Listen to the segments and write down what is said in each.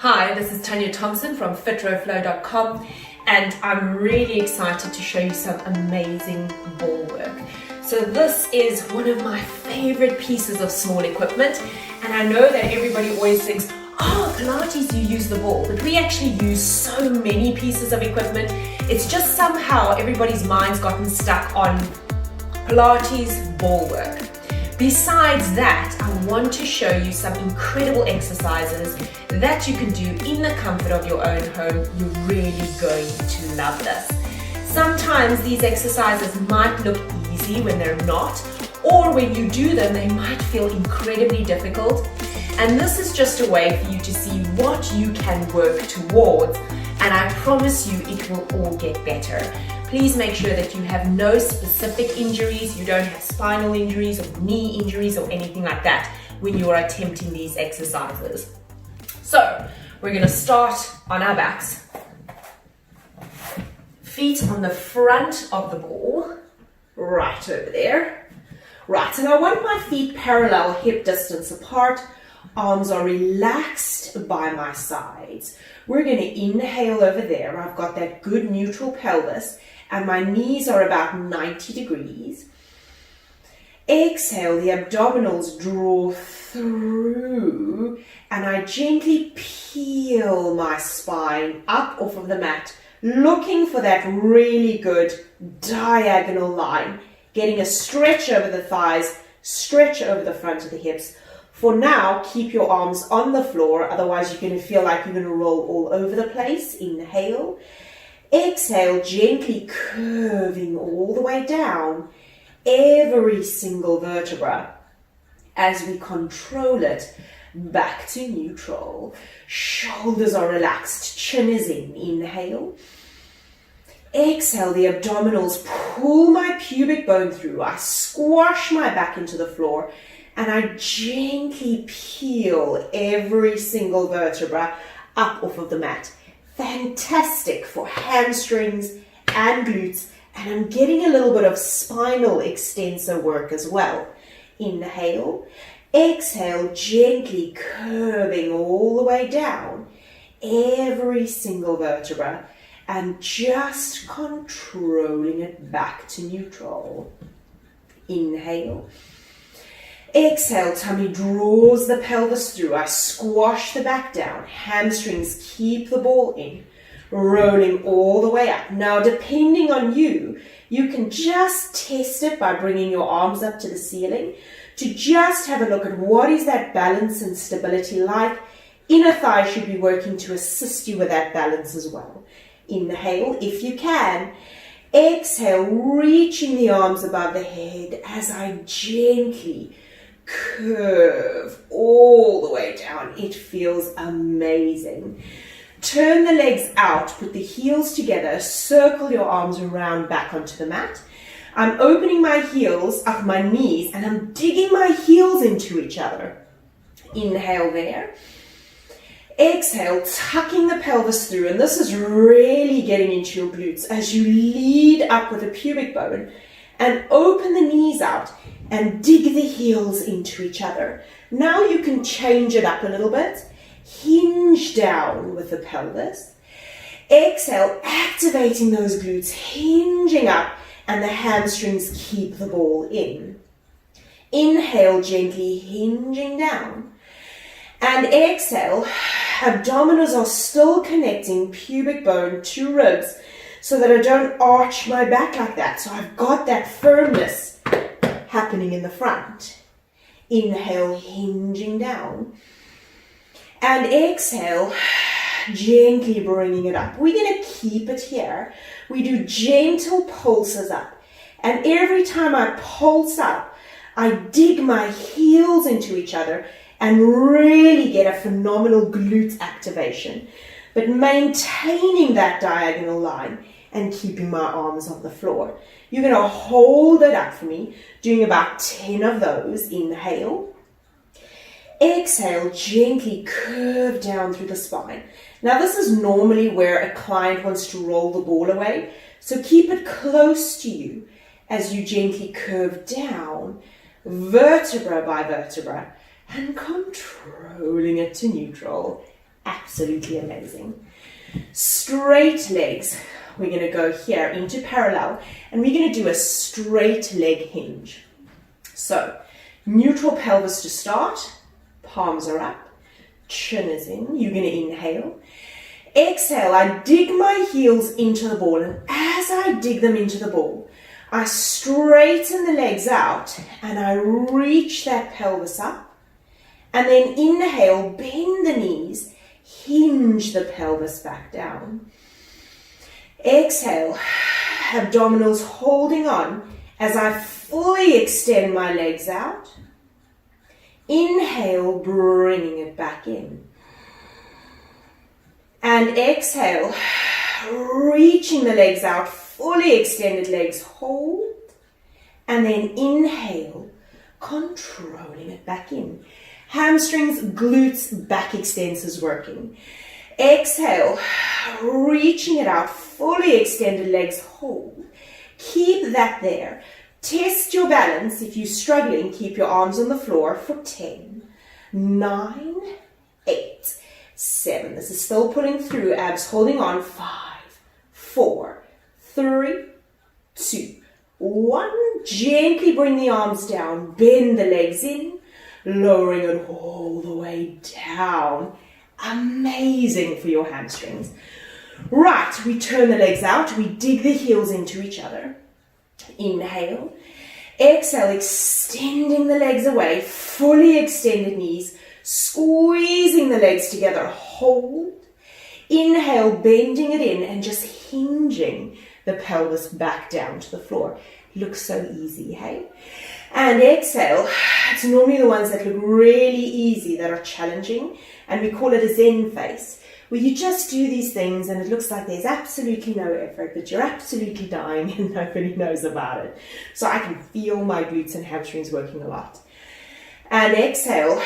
Hi, this is Tanya Thompson from fitroflow.com, and I'm really excited to show you some amazing ball work. So this is one of my favorite pieces of small equipment, and I know that everybody always thinks, oh, Pilates, you use the ball, but we actually use so many pieces of equipment. It's just somehow everybody's mind's gotten stuck on Pilates ball work. Besides that, I want to show you some incredible exercises that you can do in the comfort of your own home. You're really going to love this. Sometimes these exercises might look easy when they're not, or when you do them, they might feel incredibly difficult. And this is just a way for you to see what you can work towards, and I promise you it will all get better. Please make sure that you have no specific injuries, you don't have spinal injuries or knee injuries or anything like that when you are attempting these exercises. So, we're going to start on our backs. Feet on the front of the ball, right over there. Right, and I want my feet parallel, hip distance apart. Arms are relaxed by my sides. We're going to inhale over there. I've got that good neutral pelvis, and my knees are about 90 degrees. Exhale, the abdominals draw through, and I gently peel my spine up off of the mat, looking for that really good diagonal line, getting a stretch over the thighs, stretch over the front of the hips. For now, keep your arms on the floor, otherwise you're going to feel like you're going to roll all over the place. Inhale. Exhale, gently curving all the way down every single vertebra as we control it back to neutral. Shoulders are relaxed, chin is in. Inhale. Exhale, the abdominals pull my pubic bone through. I squash my back into the floor, and I gently peel every single vertebra up off of the mat. Fantastic for hamstrings and glutes, and I'm getting a little bit of spinal extensor work as well. Inhale, exhale, gently curving all the way down every single vertebra and just controlling it back to neutral. Inhale. Exhale, tummy draws the pelvis through. I squash the back down. Hamstrings keep the ball in, rolling all the way up. Now, depending on you, you can just test it by bringing your arms up to the ceiling to just have a look at what is that balance and stability like. Inner thigh should be working to assist you with that balance as well. Inhale, if you can. Exhale, reaching the arms above the head as I gently curve all the way down. It feels amazing. Turn the legs out, put the heels together, circle your arms around back onto the mat. I'm opening my heels up my knees and I'm digging my heels into each other. Inhale there. Exhale, tucking the pelvis through, and this is really getting into your glutes as you lead up with the pubic bone and open the knees out and dig the heels into each other. Now you can change it up a little bit. Hinge down with the pelvis. Exhale, activating those glutes, hinging up, and the hamstrings keep the ball in. Inhale, gently hinging down. And exhale, abdominals are still connecting pubic bone to ribs so that I don't arch my back like that. So I've got that firmness happening in the front. Inhale, hinging down. And exhale, gently bringing it up. We're going to keep it here. We do gentle pulses up. And every time I pulse up, I dig my heels into each other and really get a phenomenal glute activation. But maintaining that diagonal line and keeping my arms on the floor. You're going to hold it up for me, doing about 10 of those. Inhale. Exhale, gently curve down through the spine. Now this is normally where a client wants to roll the ball away, so keep it close to you as you gently curve down, vertebra by vertebra, and controlling it to neutral Absolutely amazing. Straight legs. We're going to go here into parallel, and we're going to do a straight leg hinge. So, neutral pelvis to start, palms are up, chin is in, you're going to inhale. Exhale, I dig my heels into the ball, and as I dig them into the ball, I straighten the legs out, and I reach that pelvis up, and then inhale, bend the knees, hinge the pelvis back down. Exhale, abdominals holding on as I fully extend my legs out. Inhale, bringing it back in. And exhale, reaching the legs out, fully extended legs hold. And then inhale, controlling it back in. Hamstrings, glutes, back extensors working. Exhale, reaching it out, fully extended legs hold. Keep that there. Test your balance. If you're struggling, keep your arms on the floor for 10, 9, 8, 7. This is still pulling through, abs holding on. 5, 4, 3, 2, 1. Gently bring the arms down, bend the legs in, lowering it all the way down. Amazing for your hamstrings. Right, we turn the legs out, we dig the heels into each other. Inhale. Exhale, extending the legs away, fully extended knees, squeezing the legs together, hold. Inhale, bending it in and just hinging the pelvis back down to the floor. Looks so easy, hey? And exhale, it's normally the ones that look really easy that are challenging, and we call it a Zen face, where you just do these things and it looks like there's absolutely no effort, but you're absolutely dying and nobody knows about it. So I can feel my glutes and hamstrings working a lot. And exhale,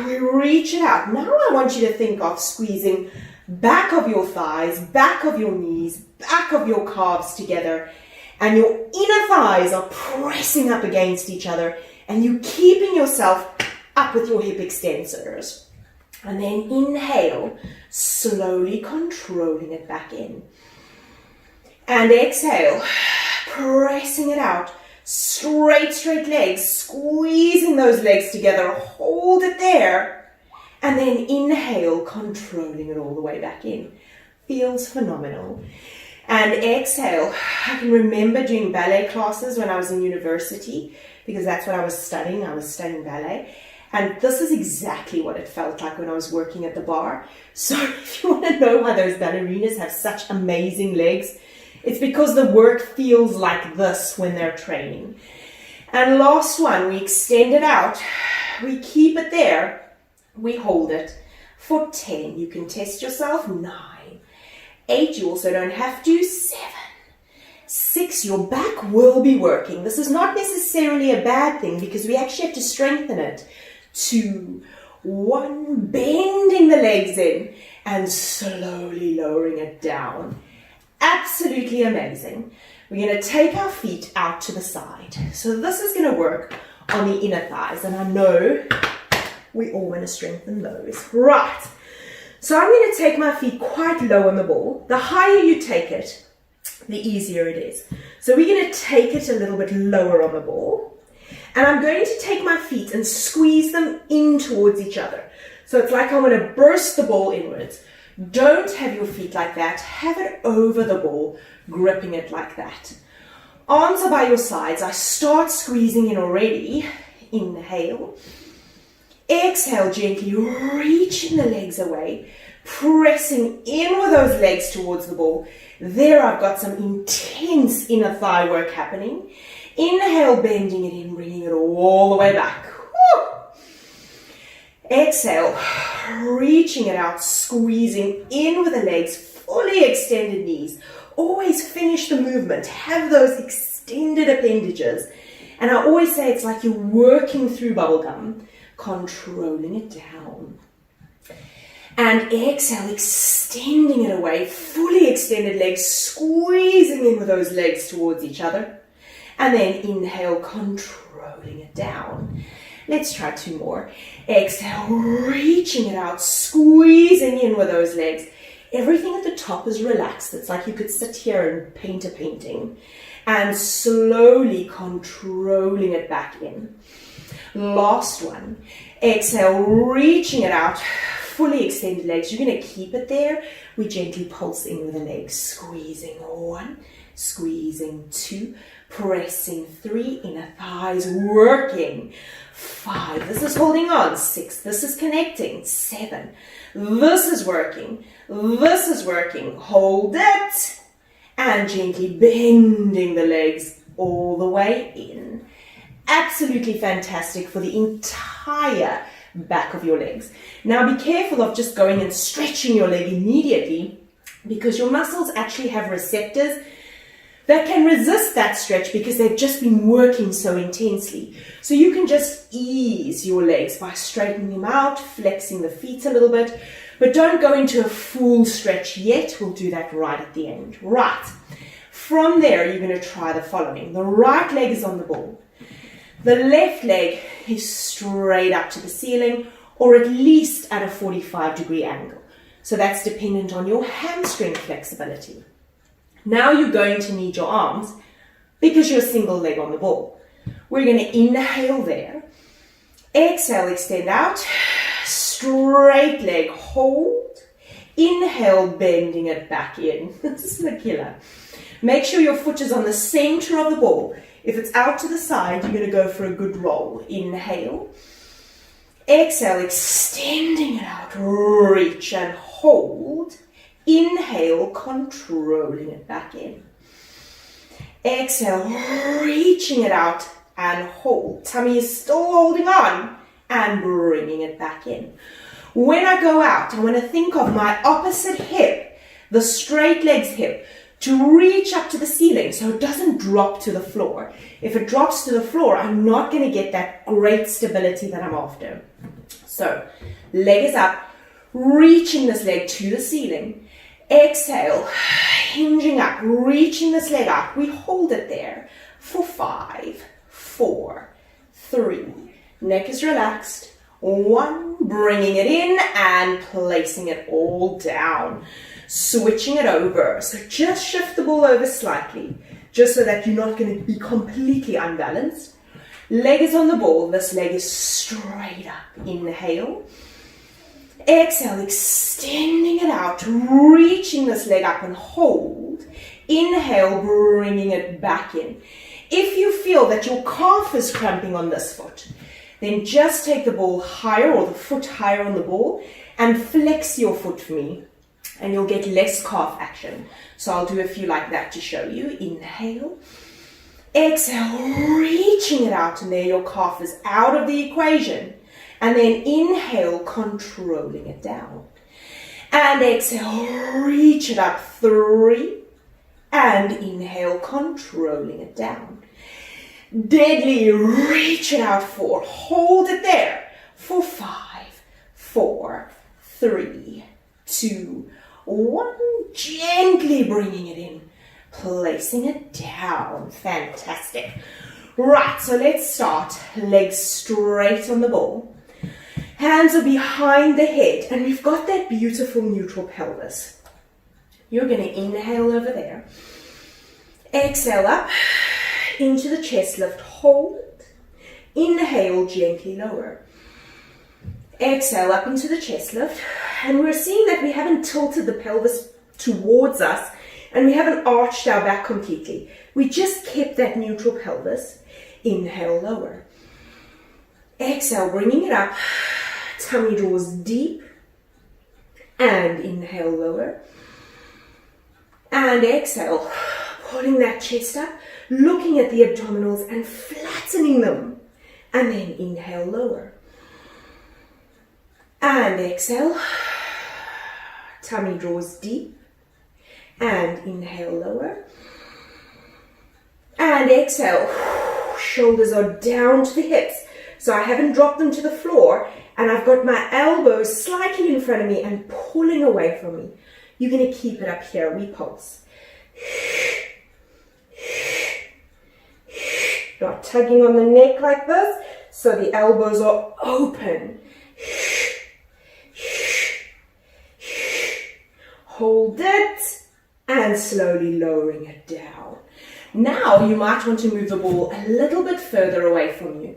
we reach it out. Now I want you to think of squeezing back of your thighs, back of your knees, back of your calves together, and your inner thighs are pressing up against each other, and you're keeping yourself up with your hip extensors. And then inhale, slowly controlling it back in. And exhale, pressing it out. Straight legs, squeezing those legs together, hold it there. And then inhale, controlling it all the way back in. Feels phenomenal. And exhale, I can remember doing ballet classes when I was in university, because that's what I was studying. I was studying ballet. And this is exactly what it felt like when I was working at the bar. So if you want to know why those ballerinas have such amazing legs, it's because the work feels like this when they're training. And last one, we extend it out. We keep it there. We hold it for 10. You can test yourself. 9, 8, you also don't have to. 7, 6, your back will be working. This is not necessarily a bad thing because we actually have to strengthen it. 2, 1, bending the legs in and slowly lowering it down. Absolutely amazing. We're going to take our feet out to the side. So this is going to work on the inner thighs, and I know we all want to strengthen those. Right. So I'm going to take my feet quite low on the ball. The higher you take it, the easier it is. So we're going to take it a little bit lower on the ball. And I'm going to take my feet and squeeze them in towards each other. So it's like I want to burst the ball inwards. Don't have your feet like that. Have it over the ball, gripping it like that. Arms are by your sides. I start squeezing in already. Inhale. Exhale, gently reaching the legs away, pressing in with those legs towards the ball. There I've got some intense inner thigh work happening. Inhale, bending it in, bringing it all the way back. Woo! Exhale, reaching it out, squeezing in with the legs, fully extended knees. Always finish the movement. Have those extended appendages. And I always say it's like you're working through bubblegum, controlling it down. And exhale, extending it away, fully extended legs, squeezing in with those legs towards each other. And then inhale, controlling it down. Let's try 2 more. Exhale, reaching it out, squeezing in with those legs. Everything at the top is relaxed. It's like you could sit here and paint a painting. And slowly controlling it back in. Last one. Exhale, reaching it out. Fully extended legs. You're going to keep it there. We gently pulse in with the legs. Squeezing 1, squeezing 2, pressing 3, inner thighs working. 5, this is holding on. 6, this is connecting. 7, this is working. This is working. Hold it. And gently bending the legs all the way in. Absolutely fantastic for the entire back of your legs. Now be careful of just going and stretching your leg immediately, because your muscles actually have receptors that can resist that stretch because they've just been working so intensely. So you can just ease your legs by straightening them out, flexing the feet a little bit, but don't go into a full stretch yet. We'll do that right at the end. Right. From there, you're going to try the following. The right leg is on the ball. The left leg is straight up to the ceiling, or at least at a 45-degree angle. So that's dependent on your hamstring flexibility. Now you're going to need your arms because you're a single leg on the ball. We're going to inhale there. Exhale, extend out. Straight leg, hold. Inhale, bending it back in. This is the killer. Make sure your foot is on the center of the ball. If it's out to the side, you're going to go for a good roll. Inhale. Exhale, extending it out. Reach and hold. Inhale, controlling it back in. Exhale, reaching it out and hold. Tummy is still holding on and bringing it back in. When I go out, I want to think of my opposite hip, the straight leg's hip, to reach up to the ceiling so it doesn't drop to the floor. If it drops to the floor, I'm not going to get that great stability that I'm after. So, leg is up, reaching this leg to the ceiling. Exhale, hinging up, reaching this leg up. We hold it there for 5, 4, 3. Neck is relaxed. 1, bringing it in and placing it all down. Switching it over. So just shift the ball over slightly, just so that you're not going to be completely unbalanced. Leg is on the ball. This leg is straight up. Inhale. Exhale, extending it out, reaching this leg up and hold. Inhale, bringing it back in. If you feel that your calf is cramping on this foot, then just take the ball higher, or the foot higher on the ball, and flex your foot for me, and you'll get less calf action. So I'll do a few like that to show you. Inhale. Exhale, reaching it out, and there your calf is out of the equation. And then inhale, controlling it down. And exhale, reach it up. 3. And inhale, controlling it down. Deadly, reach it out. 4. Hold it there for 5, 4, 3, 2, 1. Gently bringing it in. Placing it down. Fantastic. Right, so let's start. Legs straight on the ball. Hands are behind the head, and we've got that beautiful neutral pelvis. You're going to inhale over there. Exhale up into the chest lift. Hold. Inhale, gently lower. Exhale up into the chest lift. And we're seeing that we haven't tilted the pelvis towards us, and we haven't arched our back completely. We just kept that neutral pelvis. Inhale, lower. Exhale, bringing it up. Tummy draws deep. And inhale, lower. And exhale, pulling that chest up, looking at the abdominals and flattening them. And then inhale, lower. And exhale. Tummy draws deep. And inhale, lower. And exhale. Shoulders are down to the hips. So I haven't dropped them to the floor, and I've got my elbows slightly in front of me and pulling away from me. You're going to keep it up here. We pulse. Not tugging on the neck like this. So the elbows are open. Hold it and slowly lowering it down. Now you might want to move the ball a little bit further away from you.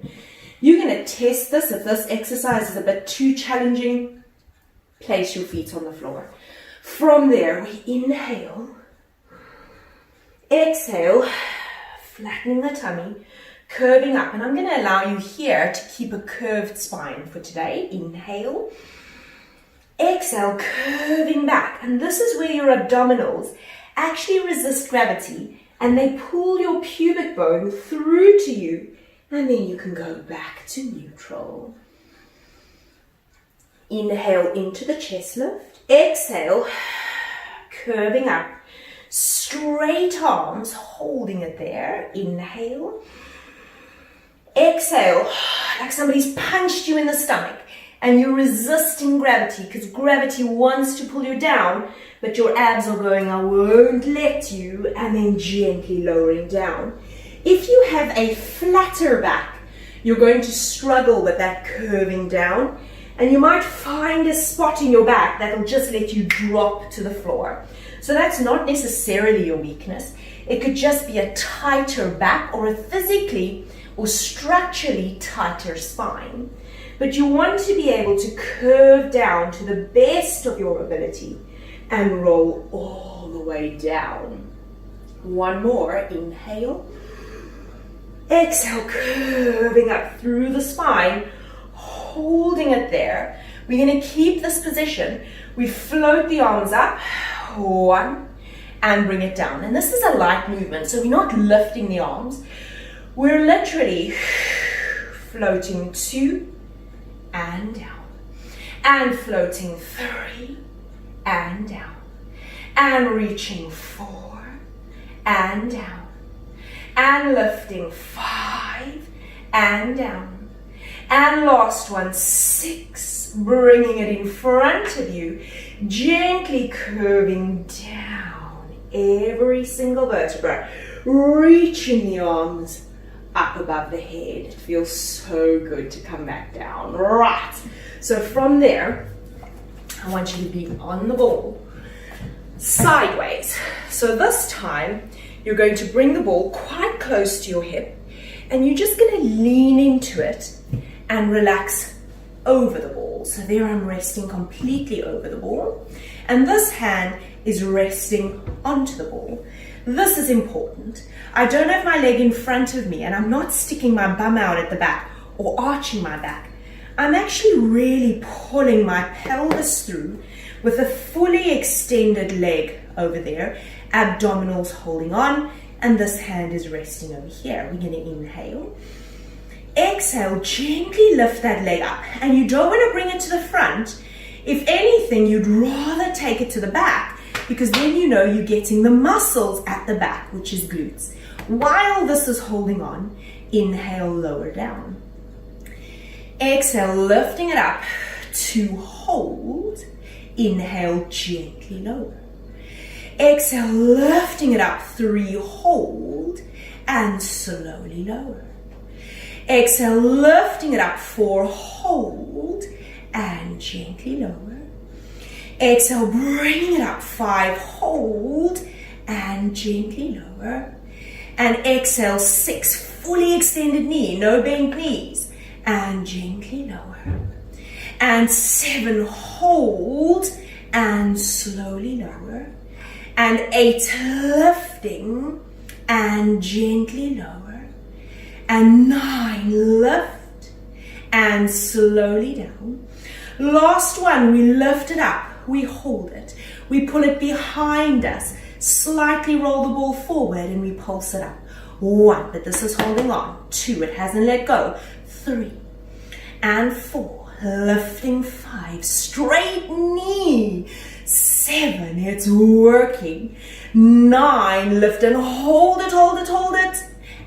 You're going to test this. If this exercise is a bit too challenging, place your feet on the floor. From there, we inhale, exhale, flattening the tummy, curving up. And I'm going to allow you here to keep a curved spine for today. Inhale, exhale, curving back. And this is where your abdominals actually resist gravity and they pull your pubic bone through to you. And then you can go back to neutral. Inhale into the chest lift. Exhale, curving up. Straight arms, holding it there. Inhale. Exhale, like somebody's punched you in the stomach. And you're resisting gravity because gravity wants to pull you down. But your abs are going, I won't let you. And then gently lowering down. If you have a flatter back, you're going to struggle with that curving down, and you might find a spot in your back that'll just let you drop to the floor. So that's not necessarily your weakness. It could just be a tighter back or a physically or structurally tighter spine. But you want to be able to curve down to the best of your ability and roll all the way down. One more, inhale. Exhale, curving up through the spine, holding it there. We're going to keep this position. We float the arms up, one, and bring it down. And this is a light movement, so we're not lifting the arms. We're literally floating 2 and down, and floating 3 and down, and reaching 4 and down. And lifting 5 and down. And last one, 6. Bringing it in front of you. Gently curving down every single vertebra. Reaching the arms up above the head. It feels so good to come back down. Right. So from there, I want you to be on the ball. Sideways. So this time, you're going to bring the ball quite close to your hip and you're just going to lean into it and relax over the ball. So there I'm resting completely over the ball and this hand is resting onto the ball. This is important. I don't have my leg in front of me and I'm not sticking my bum out at the back or arching my back. I'm actually really pulling my pelvis through with a fully extended leg over there. Abdominals holding on, and this hand is resting over here. We're going to inhale. Exhale, gently lift that leg up. And you don't want to bring it to the front. If anything, you'd rather take it to the back because then you know you're getting the muscles at the back, which is glutes. While this is holding on, inhale, lower down. Exhale, lifting it up to hold. Inhale, gently lower. Exhale, lifting it up, 3, hold, and slowly lower. Exhale, lifting it up, 4, hold, and gently lower. Exhale, bringing it up, 5, hold, and gently lower. And exhale, 6, fully extended knee, no bent knees, and gently lower. And 7, hold, and slowly lower. And 8, lifting and gently lower. And 9, lift and slowly down. Last one, we lift it up, we hold it, we pull it behind us, slightly roll the ball forward and we pulse it up. 1, but this is holding on. 2, it hasn't let go. 3 and 4, lifting. 5, straight knee. 7, it's working. 9, lift and hold it, hold it, hold it.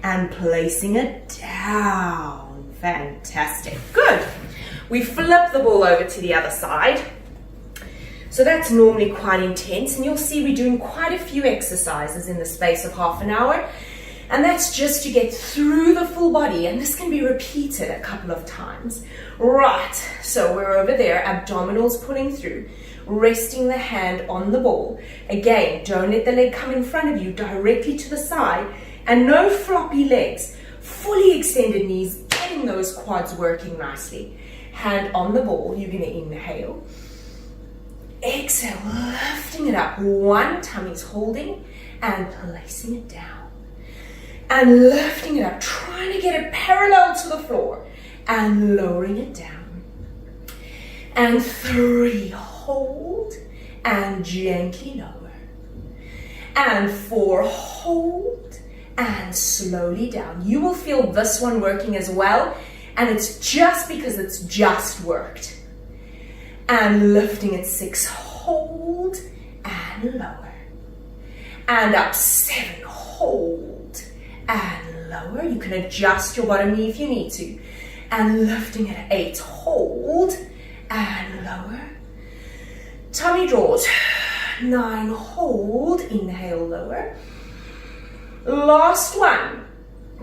And placing it down. Fantastic. Good. We flip the ball over to the other side. So that's normally quite intense. And you'll see we're doing quite a few exercises in the space of half an hour. And that's just to get through the full body, and this can be repeated a couple of times. Right, so we're over there, abdominals pulling through, resting the hand on the ball. Again, don't let the leg come in front of you, directly to the side, and no floppy legs. Fully extended knees, getting those quads working nicely. Hand on the ball, you're going to inhale. Exhale, lifting it up. One, tummy's holding and placing it down. And lifting it up, trying to get it parallel to the floor and lowering it down. And 3, hold and gently lower. And 4, hold and slowly down. You will feel this one working as well, and it's just because it's just worked. And lifting at 6, hold and lower. And up 7, hold and lower. You can adjust your bottom knee if you need to. And lifting at 8, hold and lower. Tummy draws. 9, hold, inhale, lower. Last one.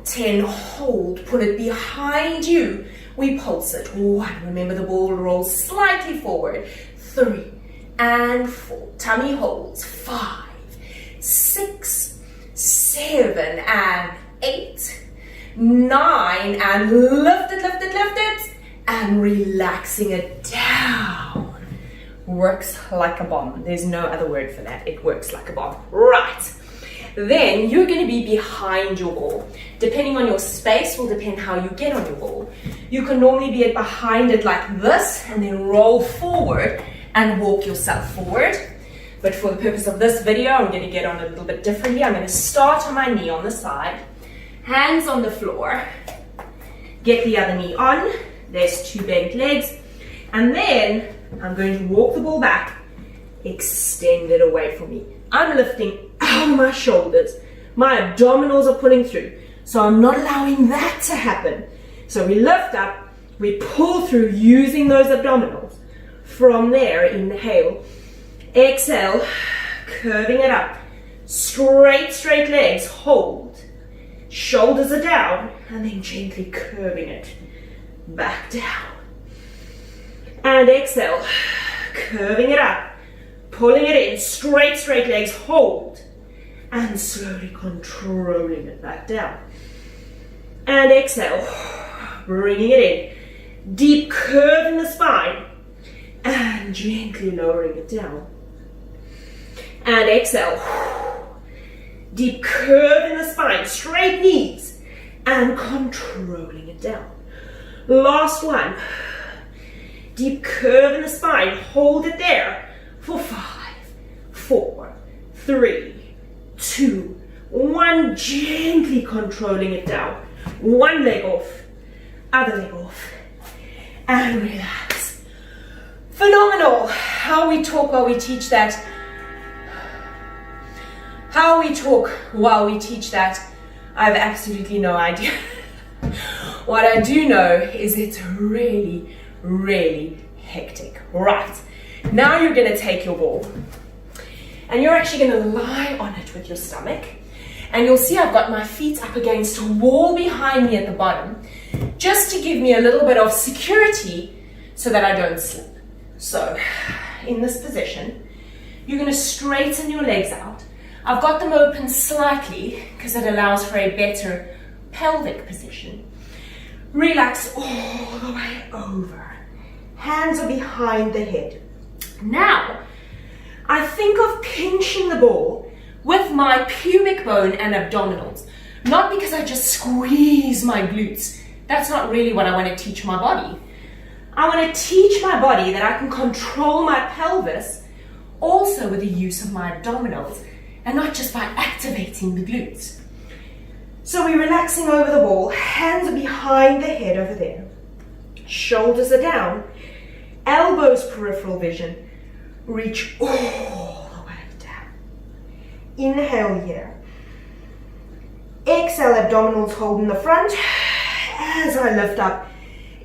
10, hold, put it behind you. We pulse it. 1, remember the ball rolls slightly forward. 3 and 4, tummy holds. 5, 6, 7 and 8, 9, and lift it, and relaxing it down. Works like a bomb. There's no other word for that. It works like a bomb. Right. Then you're going to be behind your ball. Depending on your space will depend how you get on your ball. You can normally be behind it like this and then roll forward and walk yourself forward. But for the purpose of this video, I'm going to get on a little bit differently. I'm going to start on my knee on the side, hands on the floor, get the other knee on. There's 2 bent legs. And then I'm going to walk the ball back, extend it away from me. I'm lifting out my shoulders. My abdominals are pulling through. So I'm not allowing that to happen. So we lift up, we pull through using those abdominals. From there, inhale. Exhale, curving it up. Straight legs, hold. Shoulders are down, and then gently curving it back down. And exhale, curving it up. Pulling it in, straight legs, hold. And slowly controlling it back down. And exhale, bringing it in. Deep curve in the spine. And gently lowering it down. And exhale. Deep curve in the spine, straight knees. And controlling it down. Last one. Deep curve in the spine, hold it there. For 5, 4, 3, 2, 1, gently controlling it down. One leg off, other leg off, and relax. Phenomenal. How we talk while we teach that. How we talk while we teach that, I have absolutely no idea. What I do know is it's really hectic. Right. Now you're going to take your ball and you're actually going to lie on it with your stomach, and you'll see I've got my feet up against a wall behind me at the bottom just to give me a little bit of security so that I don't slip. So in this position, you're going to straighten your legs out. I've got them open slightly because it allows for a better pelvic position. Relax all the way over. Hands are behind the head. Now, I think of pinching the ball with my pubic bone and abdominals. Not because I just squeeze my glutes. That's not really what I want to teach my body. I want to teach my body that I can control my pelvis also with the use of my abdominals and not just by activating the glutes. So we're relaxing over the ball. Hands are behind the head over there. Shoulders are down. Elbows peripheral vision. Reach all the way down. Inhale here. Exhale, abdominals hold in the front as I lift up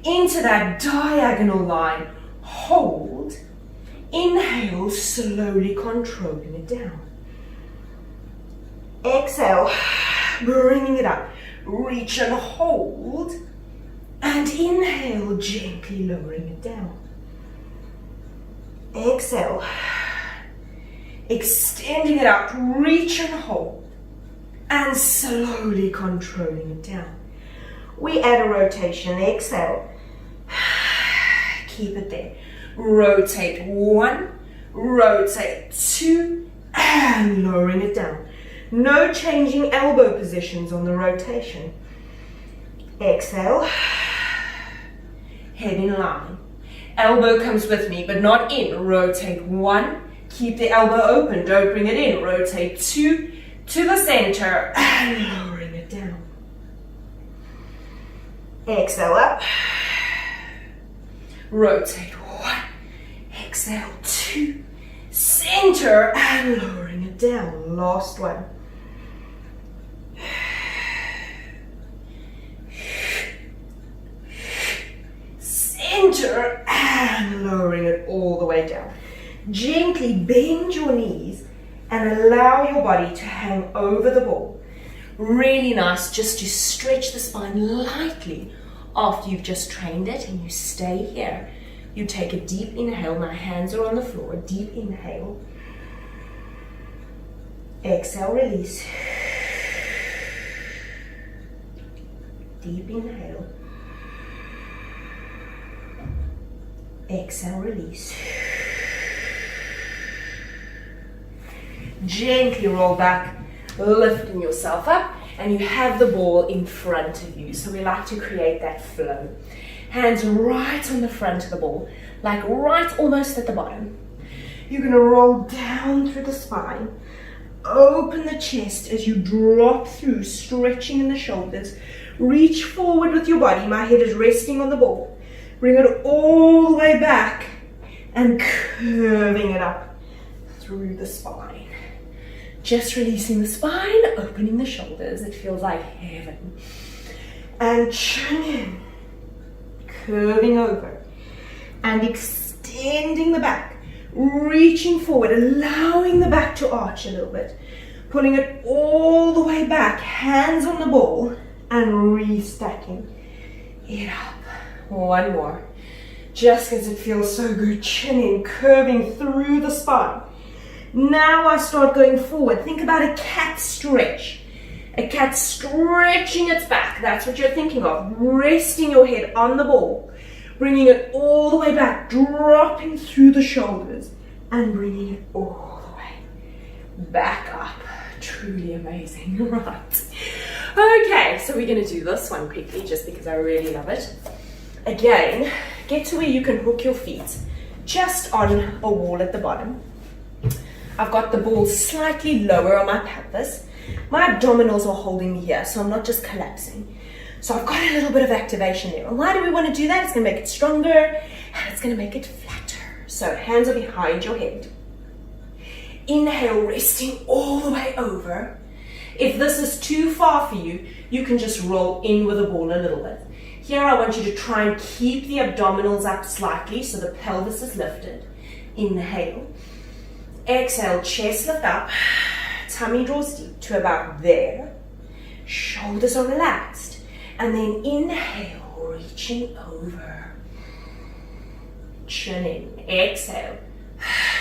into that diagonal line. Hold. Inhale, slowly controlling it down. Exhale, bringing it up. Reach and hold. And inhale, gently lowering it down. Exhale. Extending it out, reach and hold. And slowly controlling it down. We add a rotation, exhale. Keep it there. Rotate 1, rotate 2, and lowering it down. No changing elbow positions on the rotation. Exhale. Head in line. Elbow comes with me, but not in. Rotate 1, keep the elbow open, don't bring it in. Rotate 2, to the center, and lowering it down. Exhale up. Rotate 1, exhale 2, center, and lowering it down. Last one. Center, and lowering it all the way down. Gently bend your knees and allow your body to hang over the ball. Really nice just to stretch the spine lightly after you've just trained it, and you stay here. You take a deep inhale. My hands are on the floor. Deep inhale. Exhale, release. Deep inhale. Exhale, release. Gently roll back, lifting yourself up, and you have the ball in front of you. So we like to create that flow. Hands right on the front of the ball, like right almost at the bottom. You're going to roll down through the spine, open the chest as you drop through, stretching in the shoulders. Reach forward with your body. My head is resting on the ball. Bring it all the way back and curving it up through the spine. Just releasing the spine, opening the shoulders. It feels like heaven. And chin in, curving over, and extending the back, reaching forward, allowing the back to arch a little bit, pulling it all the way back, hands on the ball, and restacking it up. One more, just because it feels so good. Chin in, curving through the spine. Now I start going forward. Think about a cat stretch. A cat stretching its back. That's what you're thinking of. Resting your head on the ball. Bringing it all the way back. Dropping through the shoulders. And bringing it all the way back up. Truly amazing. Right. Okay, so we're going to do this one quickly just because I really love it. Again, get to where you can hook your feet just on a wall at the bottom. I've got the ball slightly lower on my pelvis. My abdominals are holding me here, so I'm not just collapsing. So I've got a little bit of activation there. And why do we want to do that? It's going to make it stronger, and it's going to make it flatter. So hands are behind your head. Inhale, resting all the way over. If this is too far for you, you can just roll in with the ball a little bit. Here I want you to try and keep the abdominals up slightly so the pelvis is lifted. Inhale. Exhale, chest lift up, tummy draws deep to about there, shoulders are relaxed, and then inhale, reaching over, chin in, exhale,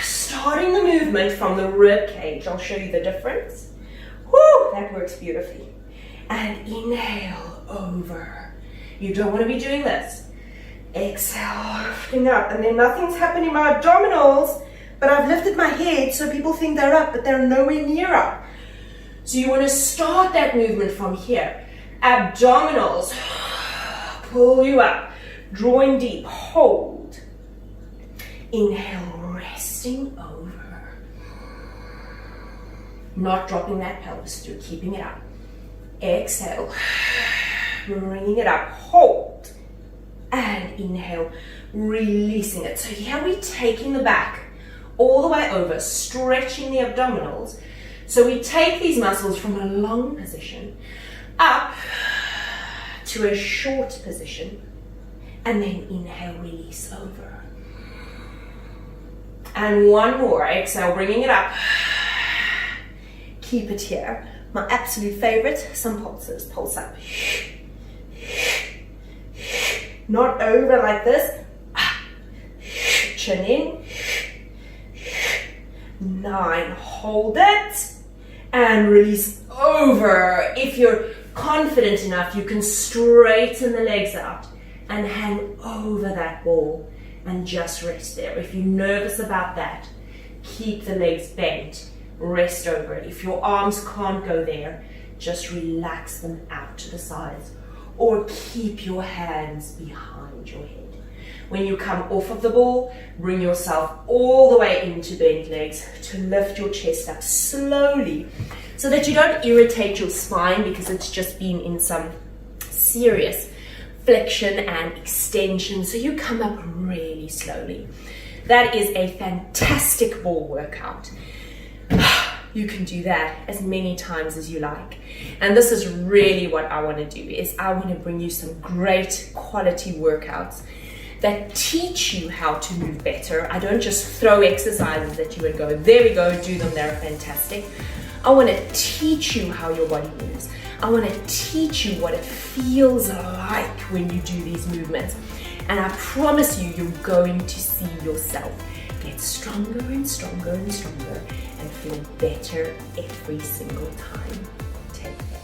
starting the movement from the rib cage. I'll show you the difference. Woo, that works beautifully. And inhale, over. You don't want to be doing this. Exhale, lifting up, and then nothing's happening in my abdominals, but I've lifted my head so people think they're up, but they're nowhere near up. So you want to start that movement from here. Abdominals, pull you up, drawing deep, hold. Inhale, resting over. Not dropping that pelvis through, keeping it up. Exhale, bringing it up, hold. And inhale, releasing it. So here we're taking the back all the way over, stretching the abdominals. So we take these muscles from a long position up to a short position, and then inhale, release over. And one more, exhale, bringing it up. Keep it here. My absolute favorite, some pulses. Pulse up. Not over like this. Chin in. 9, hold it. And release over. If you're confident enough, you can straighten the legs out and hang over that ball and just rest there. If you're nervous about that, keep the legs bent, rest over it. If your arms can't go there, just relax them out to the sides or keep your hands behind your head. When you come off of the ball, bring yourself all the way into bent legs to lift your chest up slowly so that you don't irritate your spine because it's just been in some serious flexion and extension. So you come up really slowly. That is a fantastic ball workout. You can do that as many times as you like. And this is really what I want to do, is I want to bring you some great quality workouts that teach you how to move better. I don't just throw exercises at you and go, there we go, do them, they're fantastic. I want to teach you how your body moves. I want to teach you what it feels like when you do these movements. And I promise you, you're going to see yourself get stronger and stronger and stronger and feel better every single time. Take care.